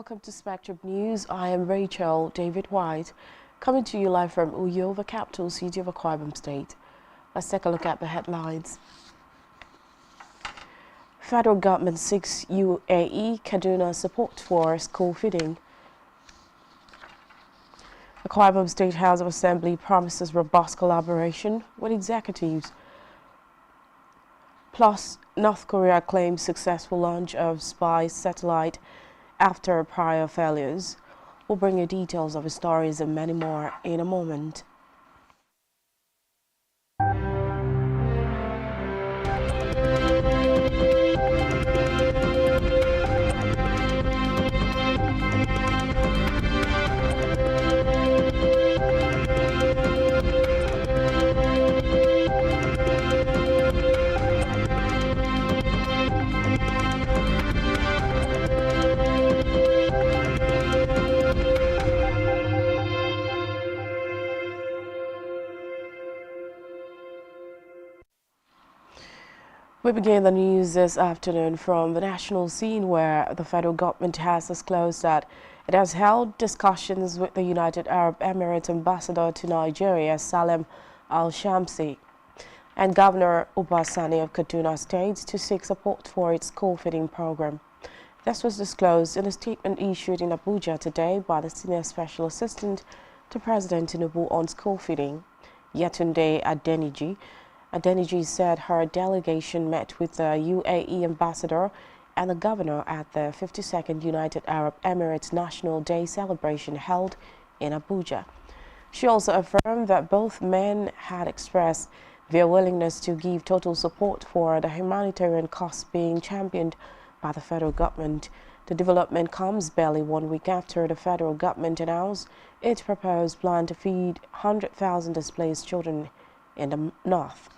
Welcome to Spectrum News. I am Rachel David White, coming to you live from Uyo, the capital city of Akwa Ibom State. Let's take a look at the headlines. Federal government seeks UAE Kaduna support for school feeding. Akwa Ibom State House of Assembly promises robust collaboration with executives. Plus, North Korea claims successful launch of spy satellite after prior failures. We'll bring you details of the stories and many more in a moment. We begin the news this afternoon from the national scene, where the federal government has disclosed that it has held discussions with the United Arab Emirates ambassador to Nigeria, Salem Al-Shamsi, and Governor Ubasani of Kaduna State to seek support for its school feeding program. This was disclosed in a statement issued in Abuja today by the Senior Special Assistant to President Tinubu on school feeding, Yetunde Adeniji said her delegation met with the UAE ambassador and the governor at the 52nd United Arab Emirates National Day celebration held in Abuja. She also affirmed that both men had expressed their willingness to give total support for the humanitarian cause being championed by the federal government. The development comes barely 1 week after the federal government announced its proposed plan to feed 100,000 displaced children in the north.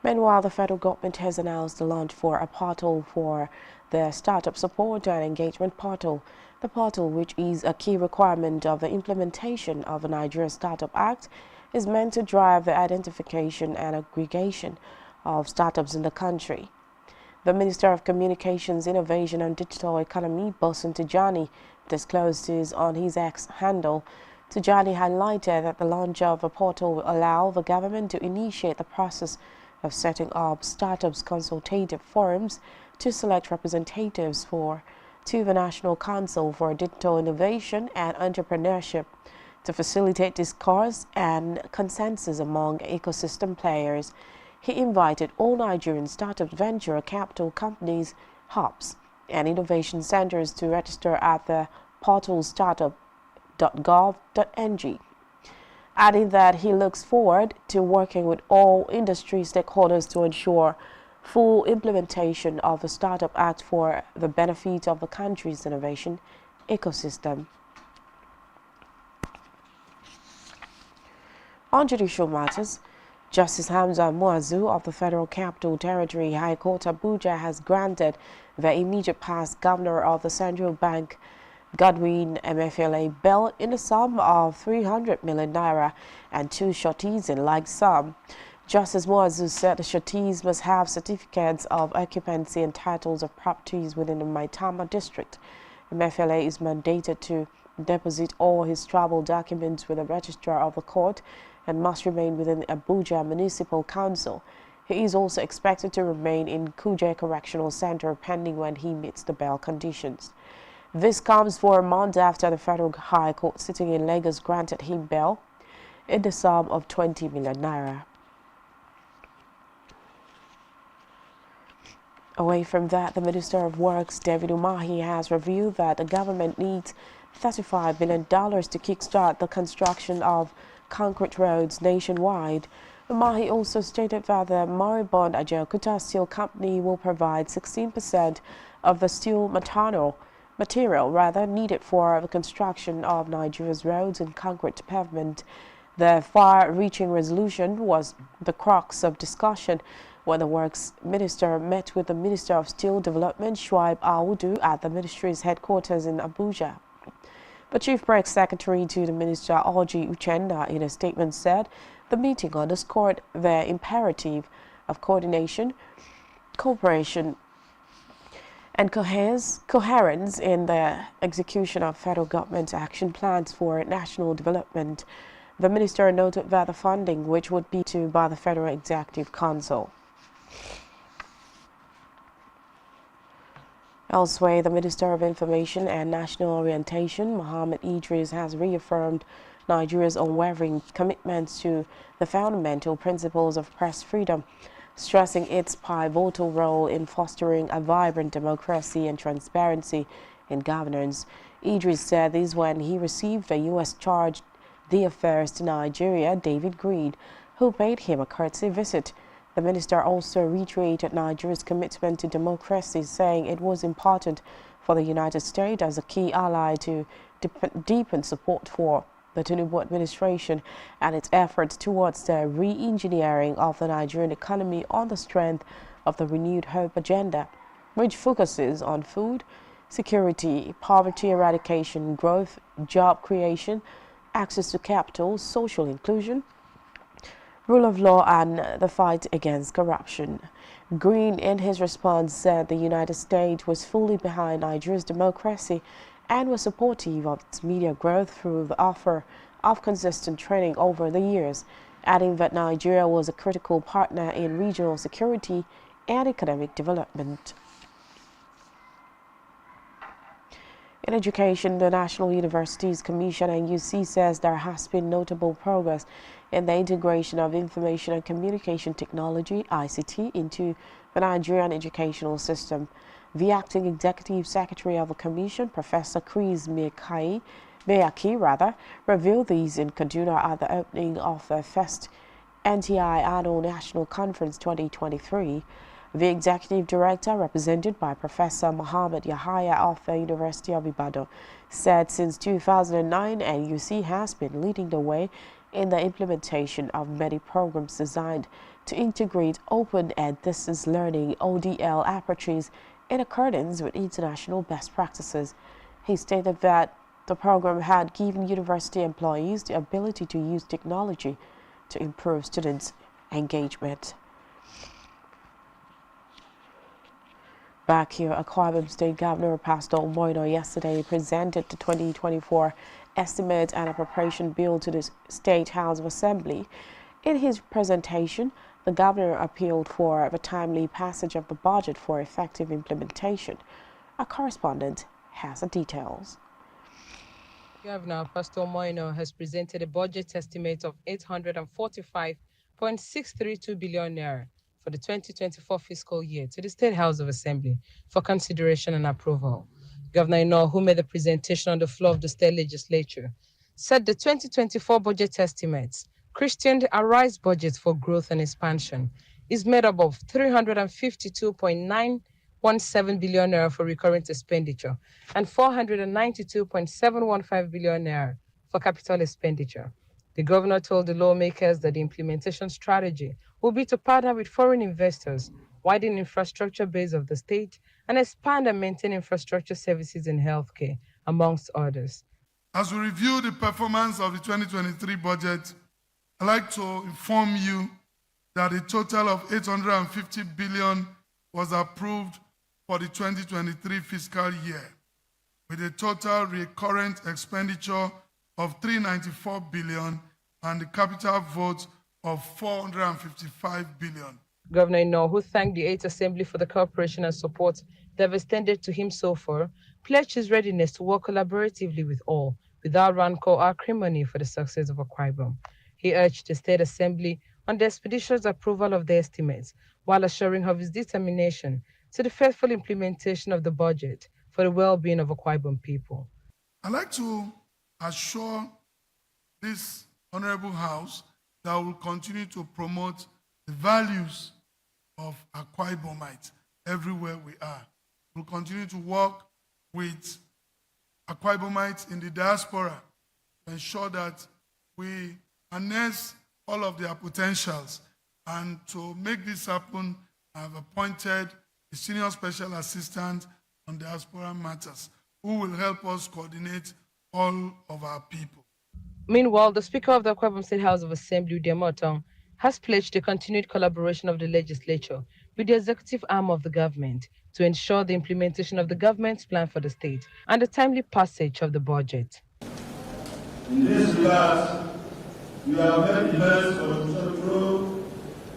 Meanwhile, the federal government has announced the launch for a portal for the Startup Support and Engagement Portal. The portal, which is a key requirement of the implementation of the Nigeria Startup Act, is meant to drive the identification and aggregation of startups in the country. The Minister of Communications, Innovation and Digital Economy, Bosun Tijani, disclosed this on his X handle. Tijani highlighted that the launch of a portal will allow the government to initiate the process of setting up startups consultative forums to select representatives to the National Council for Digital Innovation and Entrepreneurship to facilitate discourse and consensus among ecosystem players. He invited all Nigerian startup venture capital companies, hubs, and innovation centers to register at the portal startup.gov.ng. adding that he looks forward to working with all industry stakeholders to ensure full implementation of the Startup Act for the benefit of the country's innovation ecosystem. On judicial matters, Justice Hamza Muazu of the Federal Capital Territory High Court Abuja has granted the immediate past governor of the Central Bank, Godwin Emefiele, bail in the sum of 300 million naira and 2 sureties in like sum. Justice Muazu said the sureties must have certificates of occupancy and titles of properties within the Maitama district. Emefiele is mandated to deposit all his travel documents with the registrar of the court and must remain within the Abuja Municipal Council. He is also expected to remain in Kuje Correctional Center pending when he meets the bail conditions. This comes 4 months after the Federal High Court sitting in Lagos granted him bail in the sum of 20 million naira. Away from that, the Minister of Works, David Umahi, has revealed that the government needs $35 billion to kickstart the construction of concrete roads nationwide. Umahi also stated that the Moribond Ajaokuta Steel Company will provide 16% of the steel material needed for the construction of Nigeria's roads and concrete pavement. The far-reaching resolution was the crux of discussion when the Works Minister met with the Minister of Steel Development, Shuaib Audu, at the ministry's headquarters in Abuja. The Chief Press Secretary to the Minister, Orji Uchenna, in a statement said the meeting underscored the imperative of coordination, cooperation, and coherence in the execution of federal government action plans for national development. The minister noted that the funding, which would be to by the Federal Executive Council. Elsewhere, the Minister of Information and National Orientation, Mohammed Idris, has reaffirmed Nigeria's unwavering commitment to the fundamental principles of press freedom, stressing its pivotal role in fostering a vibrant democracy and transparency in governance. Idris said this when he received the U.S. chargé d'affaires to Nigeria, David Green, who paid him a courtesy visit. The minister also reiterated Nigeria's commitment to democracy, saying it was important for the United States as a key ally to deepen support for the Tinubu administration and its efforts towards the re-engineering of the Nigerian economy on the strength of the Renewed Hope agenda, which focuses on food security, poverty eradication, growth, job creation, access to capital, social inclusion, rule of law, and the fight against corruption. Green, in his response, said the United States was fully behind Nigeria's democracy and was supportive of its media growth through the offer of consistent training over the years, adding that Nigeria was a critical partner in regional security and economic development. In education, the National Universities Commission (NUC) says there has been notable progress in the integration of information and communication technology (ICT) into the Nigerian educational system. The acting executive secretary of the commission, Professor Chris Meyaki, revealed these in Kaduna at the opening of the first NTI Annual National Conference 2023. The executive director, represented by Professor Muhammad Yahaya of the University of Ibadan, said since 2009, NUC has been leading the way in the implementation of many programs designed to integrate open and distance learning (ODL) approaches in accordance with international best practices. He stated that the program had given university employees the ability to use technology to improve students' engagement. Back here, Akwa Ibom State Governor Pastor Moino yesterday presented the 2024 Estimate and Appropriation Bill to the State House of Assembly. In his presentation, the governor appealed for the timely passage of the budget for effective implementation. Our correspondent has the details. Governor Pastor Moino has presented a budget estimate of 845.632 billion naira for the 2024 fiscal year to the State House of Assembly for consideration and approval. Governor Ino, who made the presentation on the floor of the state legislature, said the 2024 budget estimates, Christian Arise budget for growth and expansion, is made up of 352.917 billion naira for recurrent expenditure and 492.715 billion naira for capital expenditure. The governor told the lawmakers that the implementation strategy will be to partner with foreign investors, widen infrastructure base of the state, and expand and maintain infrastructure services in healthcare, amongst others. As we review the performance of the 2023 budget, I'd like to inform you that a total of 850 billion was approved for the 2023 fiscal year, with a total recurrent expenditure of 394 billion and the capital vote of 455 billion. Governor Ino, who thanked the 8th Assembly for the cooperation and support they've extended to him so far, pledged his readiness to work collaboratively with all, without rancor or acrimony, for the success of Akwa Ibom. He urged the State Assembly on the expeditious approval of the estimates, while assuring of his determination to the faithful implementation of the budget for the well-being of Akwa Ibom people. I'd like to assure this Honorable House that we will continue to promote the values of Akwa Ibomites everywhere we are. We'll continue to work with Akwa Ibomites in the diaspora to ensure that we harness all of their potentials. And to make this happen, I've appointed a senior special assistant on diaspora matters who will help us coordinate all of our people. Meanwhile, the Speaker of the Akwa Ibom State House of Assembly, Udemotong, has pledged the continued collaboration of the legislature with the executive arm of the government to ensure the implementation of the government's plan for the state and the timely passage of the budget. In this regard, we have made immense conceptual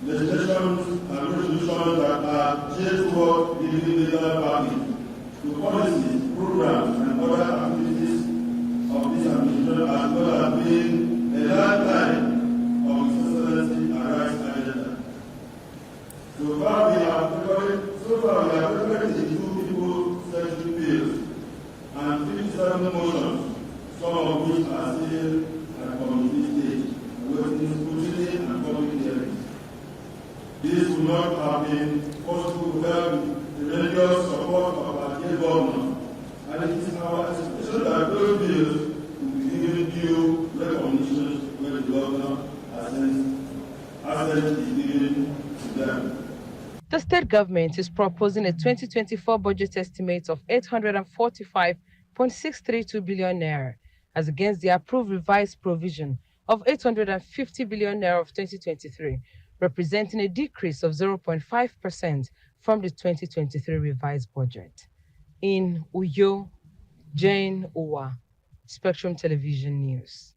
legislations and resolutions that are geared toward giving legal backing to policies, programs, and other activities of this administration, as well as being a lifeline of His Excellency and Rights agenda. So far, we have prepared 2 people-centric bills and 57 motions, some of which are still at committee stage, awaiting scrutiny and public hearings. This would not have been possible without the tremendous support of our dear governor, and it is our expectation that those bills will be given due recognition when the governor assent is given to them. The state government is proposing a 2024 budget estimate of 845.632 billion naira, as against the approved revised provision of 850 billion naira of 2023, representing a decrease of 0.5% from the 2023 revised budget. In Uyo, Jane Uwa, Spectrum Television News.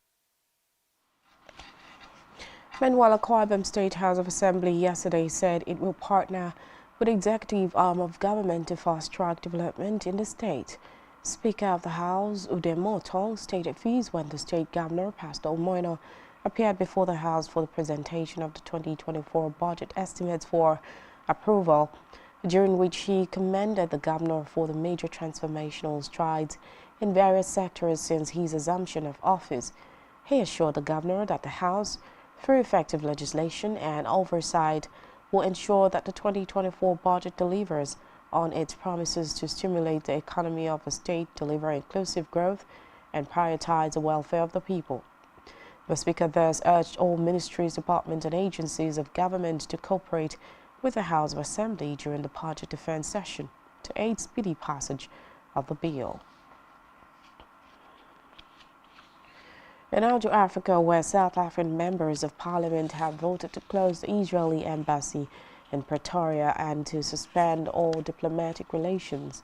Meanwhile, Akwa Ibom State House of Assembly yesterday said it will partner with the executive arm of government to fast-track development in the state. Speaker of the House, Ude Motong, stated fees when the state governor, Pastor Omoino, appeared before the House for the presentation of the 2024 budget estimates for approval, during which he commended the governor for the major transformational strides in various sectors since his assumption of office. He assured the governor that the House, through effective legislation and oversight, will ensure that the 2024 budget delivers on its promises to stimulate the economy of the state, deliver inclusive growth, and prioritize the welfare of the people. The Speaker thus urged all ministries, departments, and agencies of government to cooperate with the House of Assembly during the budget defense session to aid speedy passage of the bill. And now to Africa, where South African members of parliament have voted to close the Israeli embassy in Pretoria and to suspend all diplomatic relations.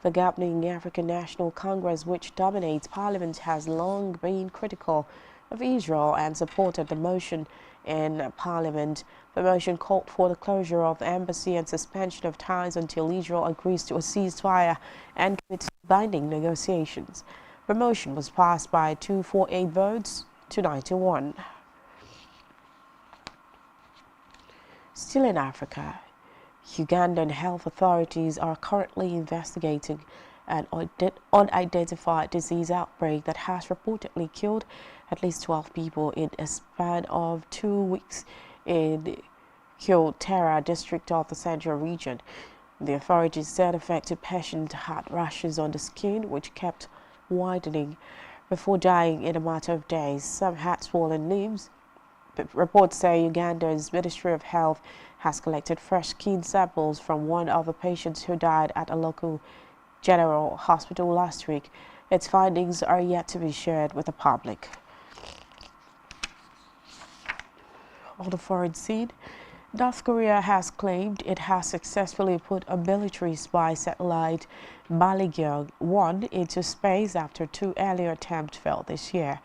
The governing African National Congress, which dominates parliament, has long been critical of Israel and supported the motion in parliament. The motion called for the closure of the embassy and suspension of ties until Israel agrees to a ceasefire and commits to binding negotiations. The motion was passed by 248 votes to 91. Still in Africa, Ugandan health authorities are currently investigating an unidentified disease outbreak that has reportedly killed at least 12 people in a span of 2 weeks in Kyotera district of the central region. The authorities said affected patients had rashes on the skin which kept widening before dying in a matter of days. Some had swollen limbs. But reports say Uganda's Ministry of Health has collected fresh skin samples from one of the patients who died at a local general hospital last week. Its findings are yet to be shared with the public. On the foreign scene, North Korea has claimed it has successfully put a military spy satellite, Maligyong-1, into space after 2 earlier attempts failed this year.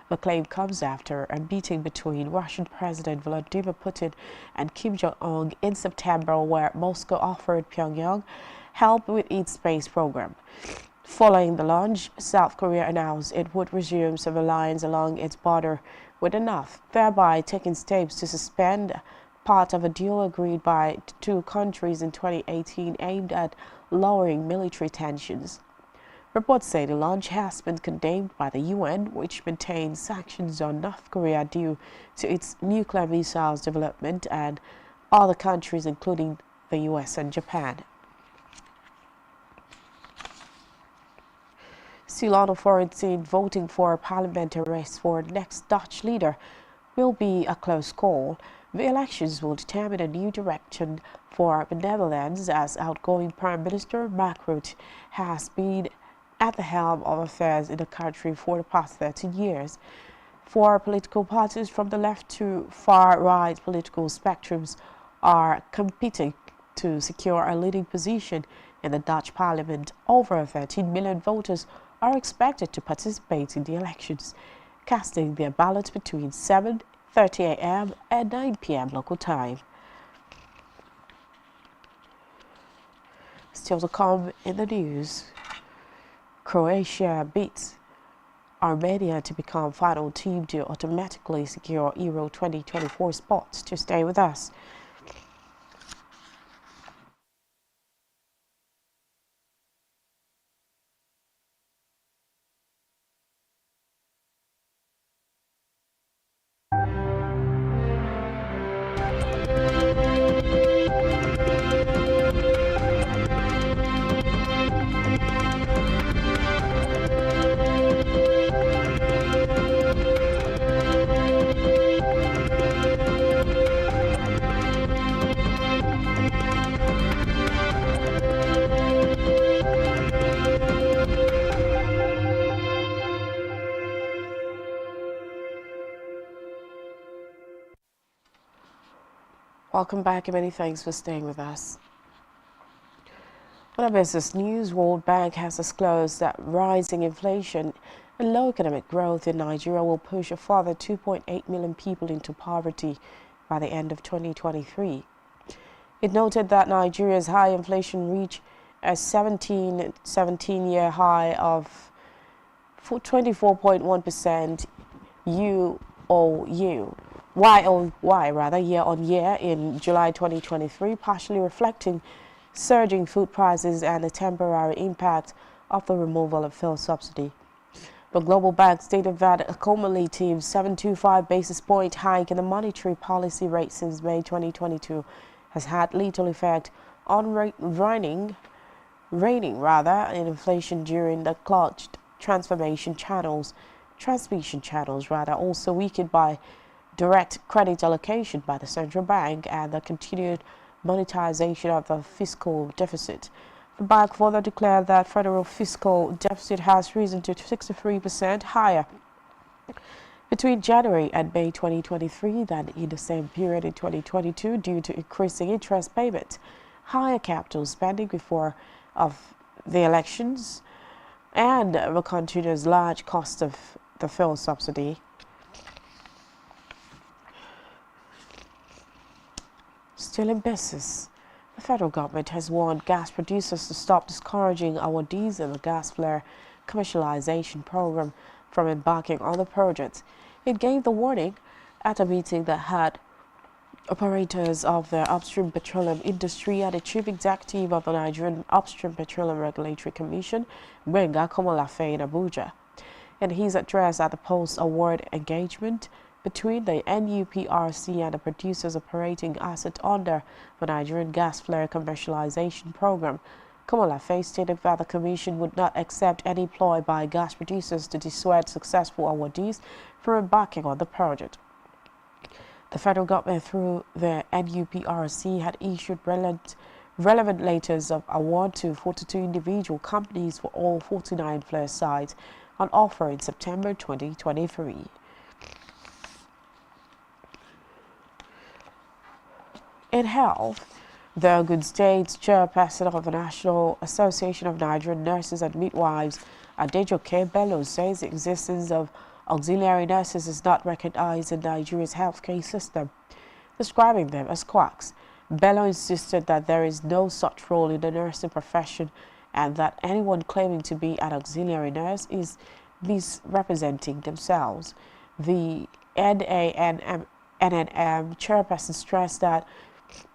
The claim comes after a meeting between Russian President Vladimir Putin and Kim Jong-un in September, where Moscow offered Pyongyang help with its space program. Following the launch, South Korea announced it would resume surveillance along its border with the North, thereby taking steps to suspend part of a deal agreed by 2 countries in 2018 aimed at lowering military tensions. Reports say the launch has been condemned by the UN, which maintains sanctions on North Korea due to its nuclear missiles development, and other countries including the US and Japan. Still on the foreign scene, voting for a parliamentary race for next Dutch leader will be a close call. The elections will determine a new direction for the Netherlands, as outgoing Prime Minister Mark Rutte has been at the helm of affairs in the country for the past 13 years. 4 political parties from the left to far-right political spectrums are competing to secure a leading position in the Dutch parliament. Over 13 million voters are expected to participate in the elections, casting their ballots between 7:30 a.m. and 9 p.m. local time. Still to come in the news, Croatia beats Armenia to become final team to automatically secure Euro 2024 spots. To stay with us. Welcome back and many thanks for staying with us. On our business news, World Bank has disclosed that rising inflation and low economic growth in Nigeria will push a further 2.8 million people into poverty by the end of 2023. It noted that Nigeria's high inflation reached a 17-year high of 24.1% year-on-year in July 2023, partially reflecting surging food prices and the temporary impact of the removal of fuel subsidy. The Global Bank stated that a cumulative 725 basis point hike in the monetary policy rate since May 2022 has had little effect on reining in inflation during the clutched transmission channels, also weakened by direct credit allocation by the central bank and the continued monetization of the fiscal deficit. The bank further declared that federal fiscal deficit has risen to 63% higher between January and May 2023 than in the same period in 2022 due to increasing interest payments, higher capital spending before of the elections, and the continuous large cost of the fuel subsidy. Still in business, the federal government has warned gas producers to stop discouraging awardees in the gas flare commercialization program from embarking on the project. It gave the warning at a meeting that had operators of the upstream petroleum industry and the chief executive of the Nigerian Upstream Petroleum Regulatory Commission, Gbenga Komolafe, in Abuja. In his address at the post-award engagement between the NUPRC and the producers operating asset under the Nigerian gas flare commercialization program, Komolafe stated that the Commission would not accept any ploy by gas producers to dissuade successful awardees from embarking on the project. The federal government, through the NUPRC, had issued relevant letters of award to 42 individual companies for all 49 flare sites on offer in September 2023. In health, the Ogun State's chairperson of the National Association of Nigerian Nurses and Midwives, Adejoke Bello, says the existence of auxiliary nurses is not recognized in Nigeria's healthcare system, describing them as quacks. Bello insisted that there is no such role in the nursing profession and that anyone claiming to be an auxiliary nurse is misrepresenting themselves. The NNM chairperson stressed that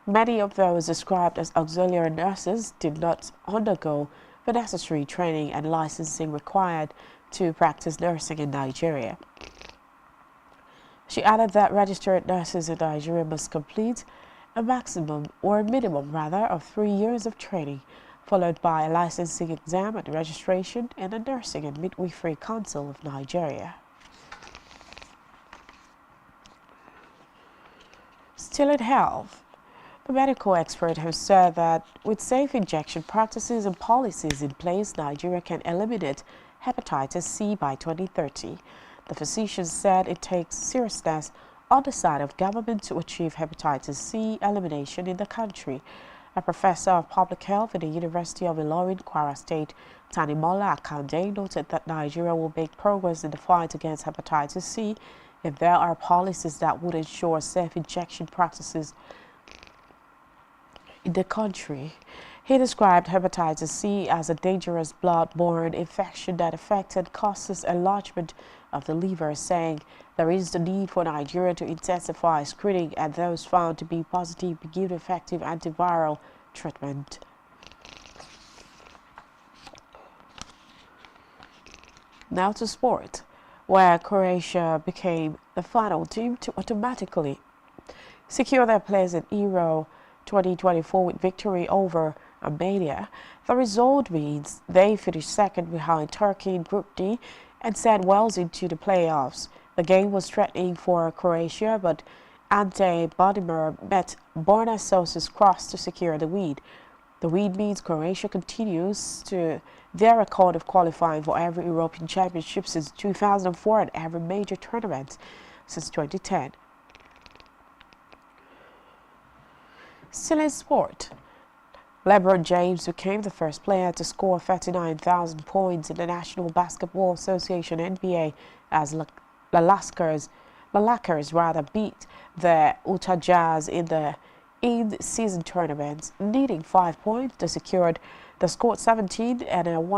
many of those described as auxiliary nurses did not undergo the necessary training and licensing required to practice nursing in Nigeria. She added that registered nurses in Nigeria must complete a minimum of 3 years of training, followed by a licensing exam and registration in the Nursing and Midwifery Council of Nigeria. Still in health, the medical expert has said that with safe injection practices and policies in place, Nigeria can eliminate hepatitis C by 2030. The physician said it takes seriousness on the side of government to achieve hepatitis C elimination in the country. A professor of public health at the University of Ilorin, Kwara State, Tanimola Akande, noted that Nigeria will make progress in the fight against hepatitis C if there are policies that would ensure safe injection practices in the country. He described hepatitis C as a dangerous blood-borne infection that affects and causes enlargement of the liver, saying there is the need for Nigeria to intensify screening and those found to be positive be given effective antiviral treatment. Now to sport, where Croatia became the final team to automatically secure their place in Euro 2024 with victory over Armenia. The result means they finished second behind Turkey in Group D and sent Wales into the playoffs. The game was threatening for Croatia, but Ante Bodimir met Borna Sos's cross to secure the win. The win means Croatia continues to their record of qualifying for every European Championship since 2004 and every major tournament since 2010. Still in sport, LeBron James became the first player to score 39,000 points in the National Basketball Association NBA as the Lakers beat the Utah Jazz in the in-season tournament, needing 5 points. They scored 17 and a 1